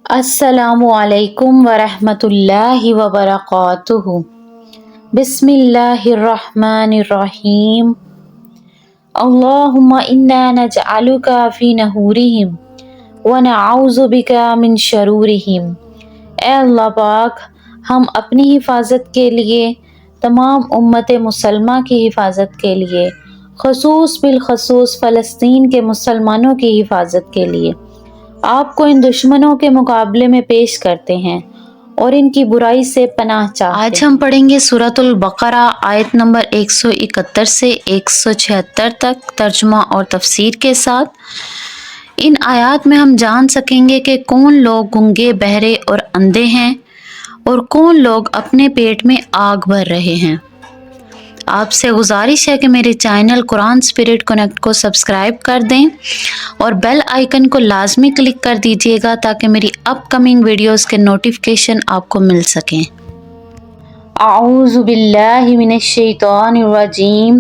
السلام علیکم ورحمۃ اللہ وبرکاتہ۔ بسم اللہ الرحمن الرحیم۔ اللہم انا نجعلک فی نحورہم ونعوذ بک من شرورہم۔ اے اللہ پاک، ہم اپنی حفاظت کے لیے، تمام امت مسلمہ کی حفاظت کے لیے، خصوص بالخصوص فلسطین کے مسلمانوں کی حفاظت کے لیے آپ کو ان دشمنوں کے مقابلے میں پیش کرتے ہیں اور ان کی برائی سے پناہ چاہتے ہیں۔ آج ہم پڑھیں گے سورۃ البقرہ آیت نمبر 171 سے 176 تک ترجمہ اور تفسیر کے ساتھ۔ ان آیات میں ہم جان سکیں گے کہ کون لوگ گنگے، بہرے اور اندھے ہیں اور کون لوگ اپنے پیٹ میں آگ بھر رہے ہیں۔ آپ سے گزارش ہے کہ میرے چینل قرآن اسپرٹ کنیکٹ کو سبسکرائب کر دیں اور بیل آئیکن کو لازمی کلک کر دیجیے گا تاکہ میری اپ کمنگ ویڈیوز کے نوٹیفیکیشن آپ کو مل سکیں۔ اعوذ باللہ من الشیطان الرجیم،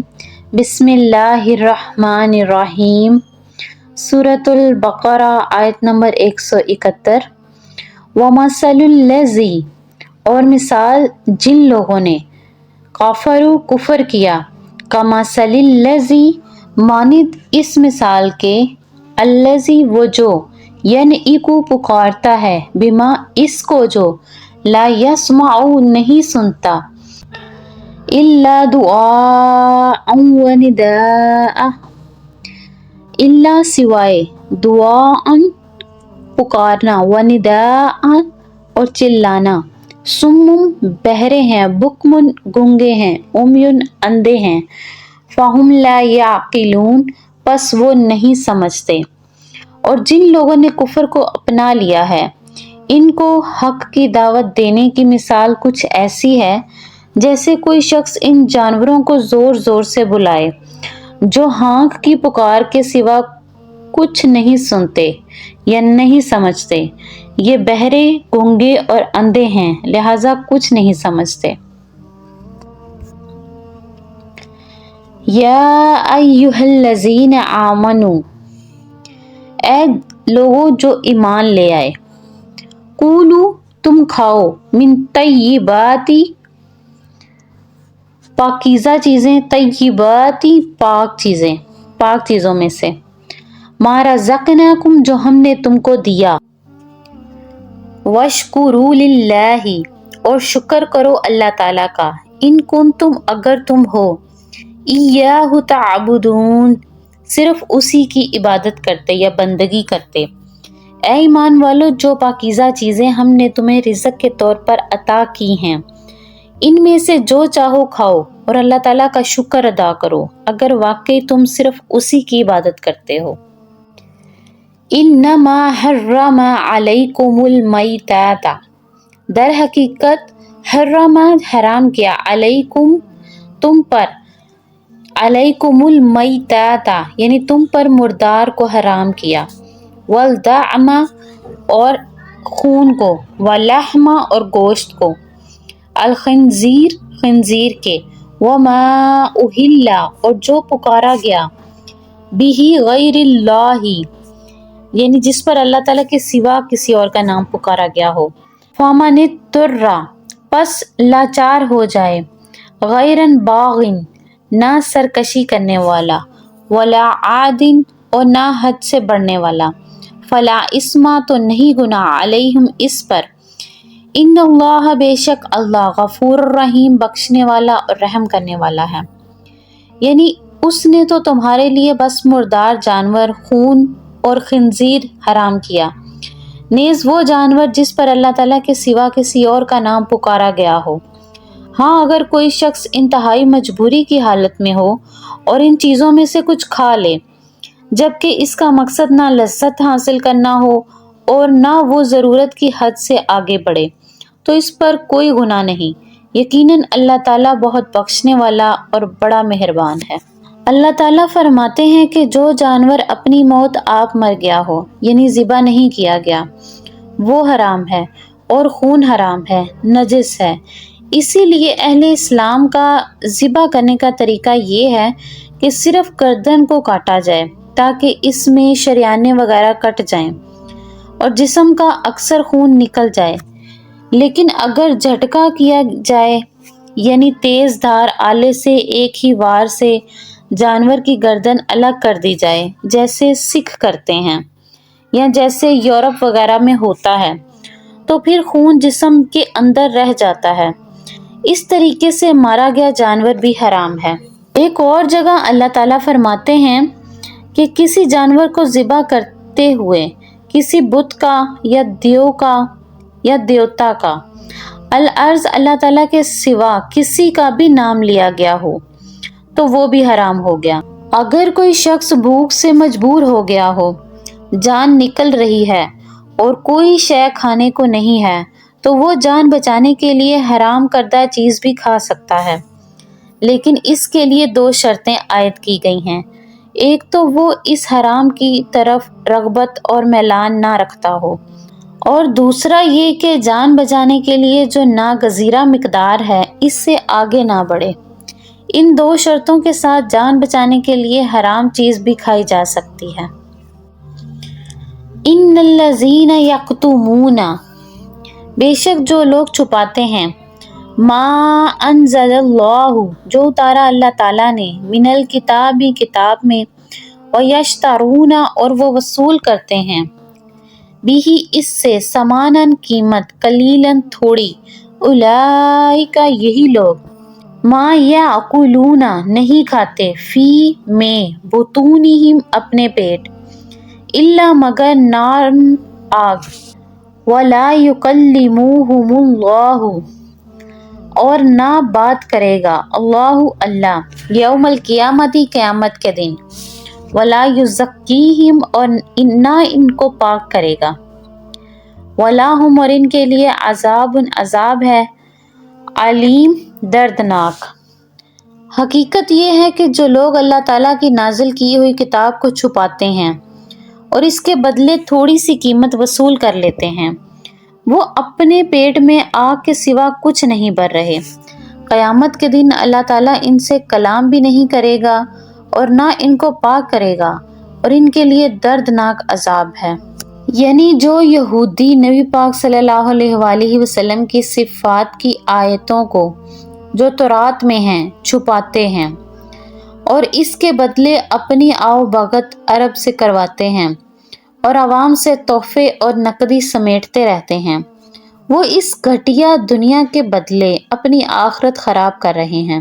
بسم اللہ الرحمن الرحیم۔ سورۃ البقرہ آیت نمبر 171۔ وَمَثَلُ الَّذِي، اور مثال جن لوگوں نے کفروا کفر کیا، کَمَثَلِ الَّذِی، مانند اس مثال کے، الَّذِی وہ جو، يَنْعِقُ پکارتا ہے، بِمَا اس کو جو، لا يَسْمَعُ نہیں سنتا، إِلَّا دُعَاءً وَنِدَاءً الا سوائے دعاءً پکارنا، ونداءً اور چلانا، صم بہرے ہیں، بکم گنگے ہیں، عمی اندھے ہیں، فہم لا یعقلون پس وہ نہیں سمجھتے۔ اور جن لوگوں نے کفر کو اپنا لیا ہے، ان کو حق کی دعوت دینے کی مثال کچھ ایسی ہے جیسے کوئی شخص ان جانوروں کو زور زور سے بلائے جو ہانک کی پکار کے سوا کچھ نہیں سنتے یا نہیں سمجھتے۔ یہ بہرے، گونگے اور اندھے ہیں، لہذا کچھ نہیں سمجھتے۔ یا ایھا الذین آمنوا، اے لوگو جو ایمان لے آئے، کولوا تم کھاؤ، من طیبات پاکیزہ چیزیں، طیبات پاک چیزیں، پاک چیزوں میں سے، ما رزقناکم جو ہم نے تم کو دیا، واشکروا للہ اور شکر کرو اللہ تعالیٰ کا، ان کنتم اگر تم ہو، ایاہ تعبدون صرف اسی کی عبادت کرتے یا بندگی کرتے۔ اے ایمان والو، جو پاکیزہ چیزیں ہم نے تمہیں رزق کے طور پر عطا کی ہیں، ان میں سے جو چاہو کھاؤ اور اللہ تعالیٰ کا شکر ادا کرو اگر واقعی تم صرف اسی کی عبادت کرتے ہو۔ انما حرم علیکم المیتۃ، در حقیقت حرم حرام کیا، علیکم تم پر، علیکم المیتۃ یعنی تم پر مردار کو حرام کیا، والدم اور خون کو، واللحم اور گوشت کو، الخنزیر خنزیر کے، وما اہل اور جو پکارا گیا، بہ غیر اللہ یعنی جس پر اللہ تعالیٰ کے سوا کسی اور کا نام پکارا گیا ہو، فمن اضطر پس لاچار ہو جائے، غیر باغ نہ سرکشی کرنے والا، ولا عاد اور نہ حد سے بڑھنے والا، فلا اثم تو نہیں گناہ، علیہم اس پر، ان اللہ بے شک اللہ، غفور الرحیم بخشنے والا اور رحم کرنے والا ہے۔ یعنی اس نے تو تمہارے لیے بس مردار جانور، خون اور خنزیر حرام کیا، نیز وہ جانور جس پر اللہ تعالیٰ کے سوا کسی اور کا نام پکارا گیا ہو۔ ہاں اگر کوئی شخص انتہائی مجبوری کی حالت میں ہو اور ان چیزوں میں سے کچھ کھا لے، جبکہ اس کا مقصد نہ لذت حاصل کرنا ہو اور نہ وہ ضرورت کی حد سے آگے بڑھے، تو اس پر کوئی گناہ نہیں، یقیناً اللہ تعالیٰ بہت بخشنے والا اور بڑا مہربان ہے۔ اللہ تعالیٰ فرماتے ہیں کہ جو جانور اپنی موت آپ مر گیا ہو، یعنی ذبح نہیں کیا گیا، وہ حرام ہے، اور خون حرام ہے، نجس ہے۔ اسی لیے اہل اسلام کا ذبح کرنے کا طریقہ یہ ہے کہ صرف گردن کو کاٹا جائے تاکہ اس میں شریانیں وغیرہ کٹ جائیں، اور جسم کا اکثر خون نکل جائے، لیکن اگر جھٹکا کیا جائے یعنی تیز دھار آلے سے ایک ہی وار سے جانور کی گردن الگ کر دی جائے، جیسے سکھ کرتے ہیں یا جیسے یورپ وغیرہ میں ہوتا ہے، تو پھر خون جسم کے اندر رہ جاتا ہے۔ اس طریقے سے مارا گیا جانور بھی حرام ہے۔ ایک اور جگہ اللہ تعالیٰ فرماتے ہیں کہ کسی جانور کو ذبح کرتے ہوئے کسی بت کا یا دیو کا یا دیوتا کا العرض اللہ تعالیٰ کے سوا کسی کا بھی نام لیا گیا ہو تو وہ بھی حرام ہو گیا۔ اگر کوئی شخص بھوک سے مجبور ہو گیا ہو، جان نکل رہی ہے اور کوئی شے کھانے کو نہیں ہے، تو وہ جان بچانے کے لیے حرام کردہ چیز بھی کھا سکتا ہے، لیکن اس کے لیے 2 شرطیں عائد کی گئی ہیں۔ ایک تو وہ اس حرام کی طرف رغبت اور میلان نہ رکھتا ہو، اور دوسرا یہ کہ جان بچانے کے لیے جو ناگزیرہ مقدار ہے اس سے آگے نہ بڑھے۔ ان 2 شرطوں کے ساتھ جان بچانے کے لیے حرام چیز بھی کھائی جا سکتی ہے۔ ان الذین یکتمون، بے شک جو لوگ چھپاتے ہیں، ما انزل اللہ، جو اتارا اللہ تعالیٰ نے، من الکتاب، کتاب میں، ویشترون، اور وہ وصول کرتے ہیں، بھی اس سے، ثمناً قیمت، قلیلاً تھوڑی، اولئک یہی لوگ، ما یاکلون نہیں کھاتے، فی میں، بطونہم اپنے پیٹ، الا مگر نارن آگ، ولا یکلمہم اللہ، اور نہ بات کرے گا اللہ یوم القیامت، قیامت کے دن، ولا یزکیہم، اور نہ ان کو پاک کرے گا، ولاہم، اور ان کے لیے عذاب ہے، علیم، دردناک۔ حقیقت یہ ہے کہ جو لوگ اللہ تعالیٰ کی نازل کی ہوئی کتاب کو چھپاتے ہیں اور اس کے بدلے تھوڑی سی قیمت وصول کر لیتے ہیں، وہ اپنے پیٹ میں آگ کے سوا کچھ نہیں بھر رہے۔ قیامت کے دن اللہ تعالیٰ ان سے کلام بھی نہیں کرے گا اور نہ ان کو پاک کرے گا، اور ان کے لیے دردناک عذاب ہے۔ یعنی جو یہودی نبی پاک صلی اللہ علیہ وآلہ وسلم کی صفات کی آیتوں کو جو تورات میں ہیں چھپاتے ہیں اور اس کے بدلے اپنی آؤ بھگت عرب سے کرواتے ہیں اور عوام سے تحفے اور نقدی سمیٹتے رہتے ہیں، وہ اس گھٹیا دنیا کے بدلے اپنی آخرت خراب کر رہے ہیں۔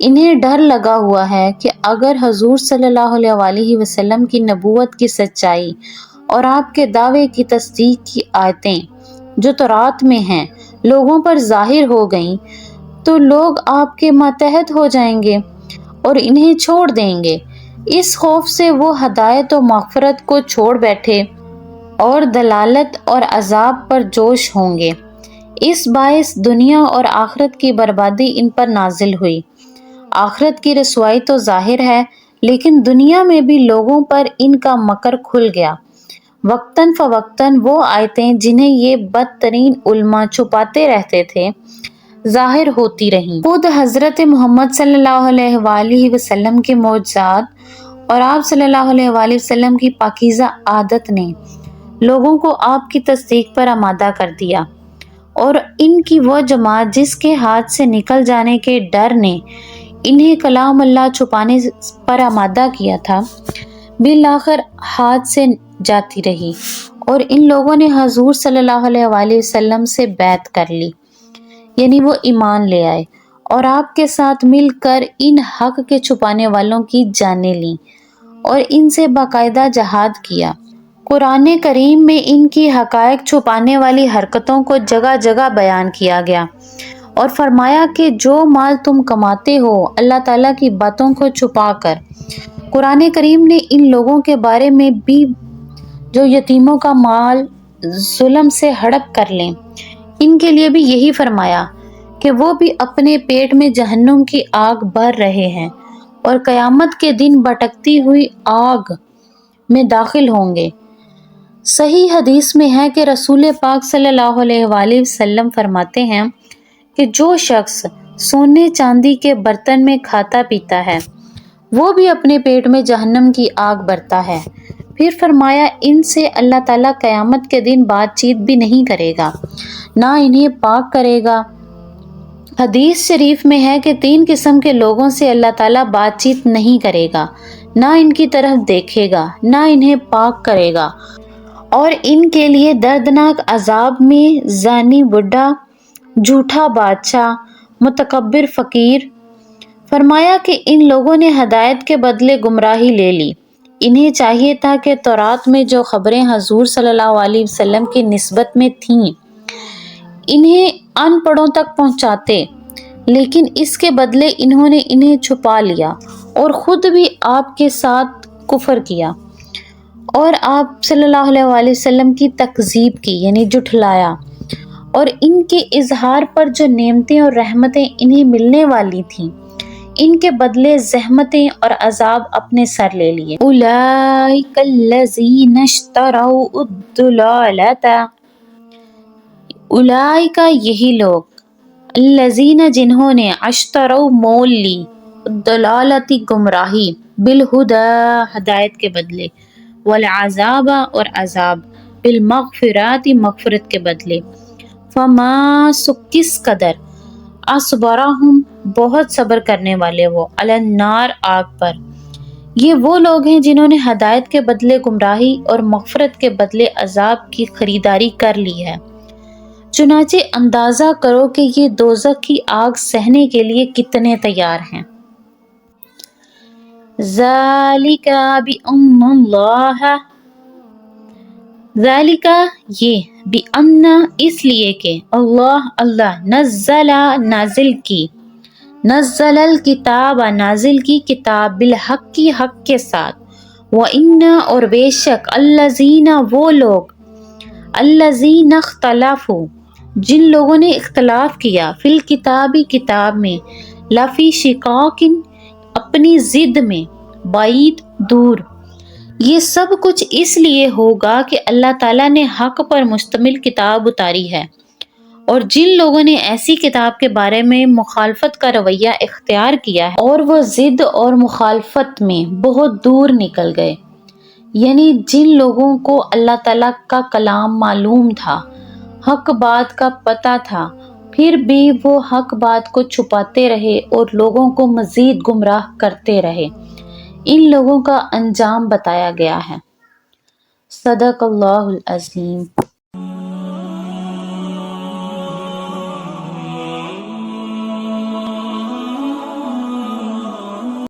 انہیں ڈر لگا ہوا ہے کہ اگر حضور صلی اللہ علیہ وآلہ وسلم کی نبوت کی سچائی اور آپ کے دعوے کی تصدیق کی آیتیں جو تورات میں ہیں لوگوں پر ظاہر ہو گئیں تو لوگ آپ کے ماتحت ہو جائیں گے اور انہیں چھوڑ دیں گے۔ اس خوف سے وہ ہدایت و مغفرت کو چھوڑ بیٹھے اور دلالت اور عذاب پر جوش ہوں گے۔ اس باعث دنیا اور آخرت کی بربادی ان پر نازل ہوئی۔ آخرت کی رسوائی تو ظاہر ہے، لیکن دنیا میں بھی لوگوں پر ان کا مکر کھل گیا۔ وقتاً فوقتاً وہ آیتیں جنہیں یہ بدترین علماء چھپاتے رہتے تھے ظاہر ہوتی رہیں۔ خود حضرت محمد صلی اللہ علیہ وآلہ وسلم کے معجزات اور آپ صلی اللہ علیہ وآلہ وسلم کی پاکیزہ عادت نے لوگوں کو آپ کی تصدیق پر آمادہ کر دیا، اور ان کی وہ جماعت جس کے ہاتھ سے نکل جانے کے ڈر نے انہیں کلام اللہ چھپانے پر آمادہ کیا تھا، بالآخر ہاتھ سے جاتی رہی، اور ان لوگوں نے حضور صلی اللہ علیہ وآلہ وسلم سے بیعت کر لی، یعنی وہ ایمان لے آئے اور آپ کے ساتھ مل کر ان حق کے چھپانے والوں کی جانیں لیں اور ان سے باقاعدہ جہاد کیا۔ قرآن کریم میں ان کی حقائق چھپانے والی حرکتوں کو جگہ جگہ بیان کیا گیا اور فرمایا کہ جو مال تم کماتے ہو اللہ تعالیٰ کی باتوں کو چھپا کر، قرآن کریم نے ان لوگوں کے بارے میں بھی جو یتیموں کا مال ظلم سے ہڑپ کر لیں، ان کے لیے بھی یہی فرمایا کہ وہ بھی اپنے پیٹ میں جہنم کی آگ بھر رہے ہیں اور قیامت کے دن بھٹکتی ہوئی آگ میں داخل ہوں گے۔ صحیح حدیث میں ہے کہ رسول پاک صلی اللہ علیہ وآلہ وسلم فرماتے ہیں کہ جو شخص سونے چاندی کے برتن میں کھاتا پیتا ہے وہ بھی اپنے پیٹ میں جہنم کی آگ بھرتا ہے، پھر فرمایا ان سے اللہ تعالیٰ قیامت کے دن بات چیت بھی نہیں کرے گا، نہ انہیں پاک کرے گا۔ حدیث شریف میں ہے کہ 3 قسم کے لوگوں سے اللہ تعالیٰ بات چیت نہیں کرے گا، نہ ان کی طرف دیکھے گا، نہ انہیں پاک کرے گا، اور ان کے لیے دردناک عذاب میں زانی بڈھا، جھوٹا بادشاہ، متکبر فقیر۔ فرمایا کہ ان لوگوں نے ہدایت کے بدلے گمراہی لے لی۔ انہیں چاہیے تھا کہ تورات میں جو خبریں حضور صلی اللہ علیہ وسلم کی نسبت میں تھیں انہیں ان پڑھوں تک پہنچاتے، لیکن اس کے بدلے انہوں نے انہیں چھپا لیا اور خود بھی آپ کے ساتھ کفر کیا اور آپ صلی اللہ علیہ وسلم کی تکذیب کی، یعنی جھٹلایا، اور ان کے اظہار پر جو نعمتیں اور رحمتیں انہیں ملنے والی تھیں ان کے بدلے زحمتیں اور عذاب اپنے سر لے لیے۔ اولئک الذین اشتروا الضلالۃ، اولئک یہی لوگ، الذین جنہوں نے اشتروا مول لی، الضلالۃ گمراہی، بالہدی ہدایت کے بدلے، والعذاب اور عذاب، بالمغفرات مغفرت کے بدلے، فما کس قدر، اصبرہم بہت صبر کرنے والے وہ، علی النار آگ پر۔ یہ وہ لوگ ہیں جنہوں نے ہدایت کے بدلے گمراہی اور مغفرت کے بدلے عذاب کی خریداری کر لی ہے۔ چنانچہ اندازہ کرو کہ یہ دوزخ کی آگ سہنے کے لیے کتنے تیار ہیں۔ ذالک بأن اللہ، ذالک یہ، بأن اس لیے کہ، اللہ نزل نازل کی، نزل الکتاب نازل کی کتاب، بالحق کی حق کے ساتھ، وَإِنَّ اور بے شک، الذین وہ لوگ، الذین اختلفوا جن لوگوں نے اختلاف کیا، فی الکتاب کتاب میں، لفی شقاق اپنی ضد میں، بعید دور۔ یہ سب کچھ اس لیے ہوگا کہ اللہ تعالیٰ نے حق پر مشتمل کتاب اتاری ہے، اور جن لوگوں نے ایسی کتاب کے بارے میں مخالفت کا رویہ اختیار کیا ہے اور وہ ضد اور مخالفت میں بہت دور نکل گئے، یعنی جن لوگوں کو اللہ تعالیٰ کا کلام معلوم تھا، حق بات کا پتہ تھا، پھر بھی وہ حق بات کو چھپاتے رہے اور لوگوں کو مزید گمراہ کرتے رہے، ان لوگوں کا انجام بتایا گیا ہے۔ صدق اللہ العظیم۔